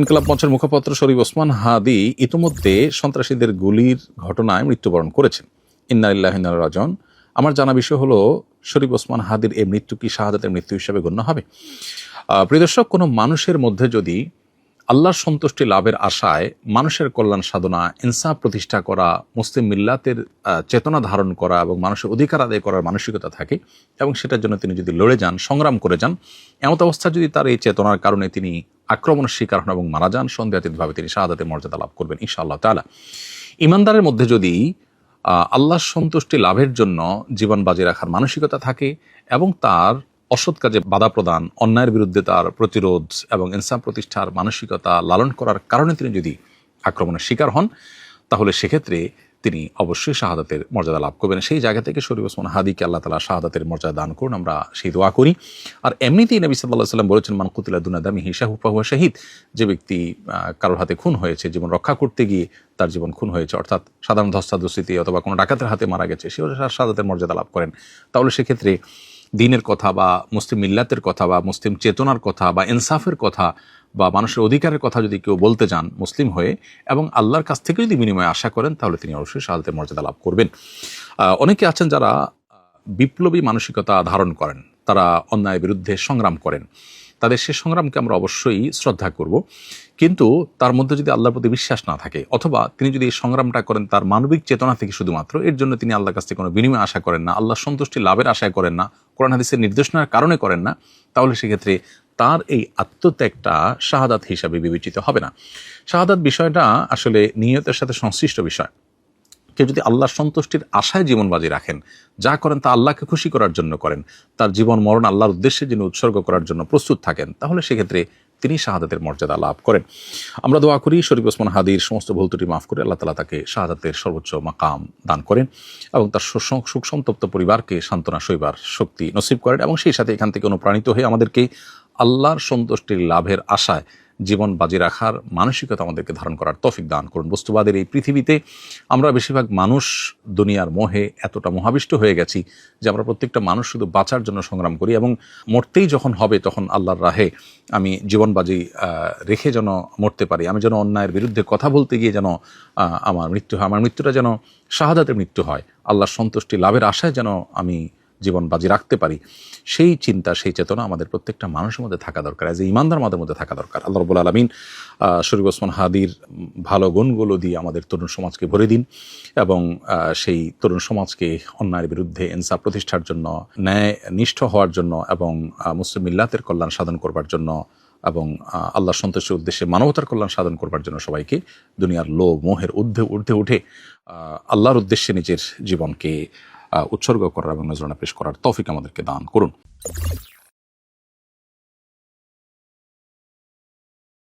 ইনকিলাব মঞ্চের মুখপাত্র শরীফ ওসমান হাদি ইতিমধ্যে সন্ত্রাসীদের গুলির ঘটনায় মৃত্যুবরণ করেছেন। ইন্না লিল্লাহি ওয়া ইন্না ইলাইহি রাজিউন। আমার জানা বিষয় হলো, শরীফ ওসমান হাদির এই মৃত্যু কি শাহাদাতের মৃত্যু হিসেবে গণ্য হবে? প্রিয় দর্শক, কোনো মানুষের মধ্যে যদি আল্লাহর সন্তুষ্টি লাভের আশায় মানুষের কল্যাণ সাধনা, ইনসাফ প্রতিষ্ঠা করা, মুসলিম মিল্লাতের চেতনা ধারণ করা এবং মানুষের অধিকার আদায় করার মানসিকতা থাকে এবং সেটার জন্য তিনি যদি লড়ে যান, সংগ্রাম করে যান, এমত অবস্থা যদি তার এই চেতনার কারণে তিনি আক্রমণের শিকার হন এবং মারা যান, সন্দেহাতীতভাবে তিনি শাহাদাতের মর্যাদা লাভ করবেন ইনশাআল্লাহ তাআলা। ইমানদারের মধ্যে যদি আল্লাহর সন্তুষ্টি লাভের জন্য জীবন বাজি রাখার মানসিকতা থাকে এবং তার অসৎ কাজে বাধা প্রদান, অন্যায়ের বিরুদ্ধে তার প্রতিরোধ এবং ইনসাফ প্রতিষ্ঠার মানসিকতা লালন করার কারণে তিনি যদি আক্রমণের শিকার হন, তাহলে সেক্ষেত্রে তিনি অবশ্যই শাহাদাতের মর্যাদা লাভ করবেন। সেই জায়গা থেকে শরীফ ওসমান হাদিকে আল্লাহ তাআলা শাহাদাতের মর্যাদা দান করুন, আমরা সেই দোয়া করি। আর এমনিতেই নবী সাল্লাল্লাহু আলাইহি ওয়াসাল্লাম বলেছেন, মান কুতিলা দুনা দামিহি ফাহুয়া শাহীদ। যে ব্যক্তি কারোর হাতে খুন হয়েছে, জীবন রক্ষা করতে গিয়ে তার জীবন খুন হয়েছে, অর্থাৎ সাধারণ ধস্তাধস্তিতে অথবা কোনো ডাকাতের হাতে মারা গেছে, সেও শাহাদাতের মর্যাদা লাভ করেন। তাহলে সেক্ষেত্রে দ্বীনের কথা বা মুসলিম মিল্লাতের কথা বা মুসলিম চেতনার কথা বা ইনসাফের কথা বা মানুষের অধিকারের কথা যদি কেউ বলতে যান মুসলিম হয়ে এবং আল্লাহর কাছ থেকে যদি বিনিময় আশা করেন, তাহলে তিনি অবশ্যই শাহাদাতের মর্যাদা লাভ করবেন। অনেকে আছেন যারা বিপ্লবী মানসিকতা ধারণ করেন, তারা অন্যায়ের বিরুদ্ধে সংগ্রাম করেন, তাদের সে সংগ্রামকে আমরা অবশ্যই শ্রদ্ধা করব, কিন্তু তার মধ্যে যদি আল্লাহর প্রতি বিশ্বাস না থাকে অথবা তিনি যদি এই সংগ্রামটা করেন তার মানবিক চেতনা থেকে শুধুমাত্র, এর জন্য তিনি আল্লাহর কাছ থেকে কোনো বিনিময় আশা করেন না, আল্লাহর সন্তুষ্টি লাভের আশায় করেন না, কোরআন হাদিসের নির্দেশনার কারণে করেন না, তাহলে সেক্ষেত্রে তার এই আত্মত্যাগটা শাহাদাত হিসাবে বিবেচিত হবে না। শাহাদাত বিষয়টা আসলে নিয়তের সাথে সংশ্লিষ্ট বিষয়। কেউ যদি আল্লাহর সন্তুষ্টির আশায় জীবন বাজি রাখেন, যা করেন তা আল্লাহকে খুশি করার জন্য করেন, তার জীবন মরণ আল্লাহর উদ্দেশ্যে যিনি উৎসর্গ করার জন্য প্রস্তুত থাকেন, তাহলে সেক্ষেত্রে তিনি শাহাদাতের মর্যাদা লাভ করেন। আমরা দোয়া করি শরীফ ওসমান হাদির সমস্ত ভুল ত্রুটি মাফ করে আল্লাহ তাআলা তাকে শাহাদাতের সর্বোচ্চ মাকাম দান করেন এবং তার সুখ সন্তপ্ত পরিবারকে সান্ত্বনা সইবার শক্তি নসিব করেন এবং সেই সাথে এখান থেকে অনুপ্রাণিত হয়ে আমাদেরকে আল্লাহর সন্তুষ্টির লাভের আশায় জীবন বাজি রাখার মানসিকতা আমাদেরকে ধারণ করার তৌফিক দান করুন। বস্তুবাদের এই পৃথিবীতে আমরা বেশিরভাগ মানুষ দুনিয়ার মোহে এতটা মোহাবিষ্ট হয়ে গেছি যে আমরা প্রত্যেকটা মানুষ শুধু বাঁচার জন্য সংগ্রাম করি এবং মরতেই যখন হবে তখন আল্লাহর রাহে আমি জীবন বাজি রেখে যেন মরতে পারি, আমি যেন অন্যায়ের বিরুদ্ধে কথা বলতে গিয়ে যেন আমার মৃত্যু হয়, আমার মৃত্যুটা যেন শাহাদাতের মৃত্যু হয়, আল্লাহর সন্তুষ্টি লাভের আশায় যেন আমি জীবন বাজি রাখতে পারি, সেই চিন্তা, সেই চেতনা আমাদের প্রত্যেকটা মানুষের মধ্যে থাকা দরকার, এজ এ ইমানদার আমাদের মধ্যে থাকা দরকার। আল্লাহ রাব্বুল আলামিন শরীফ ওসমান হাদির ভালো গুণগুলো দিয়ে আমাদের তরুণ সমাজকে ভরে দিন এবং সেই তরুণ সমাজকে অন্যায়ের বিরুদ্ধে ইনসাফ প্রতিষ্ঠার জন্য, ন্যায় নিষ্ঠ হওয়ার জন্য এবং মুসলিম মিল্লাতের কল্যাণ সাধন করবার জন্য এবং আল্লাহর সন্তুষ্টির উদ্দেশ্যে মানবতার কল্যাণ সাধন করবার জন্য সবাইকে দুনিয়ার লোভ মোহের ঊর্ধ্বে উঠে আল্লাহর উদ্দেশ্যে নিজের জীবনকে উৎসর্গ করার এবং নজরানা পেশ করার তৌফিক আমাদেরকে দান করুন।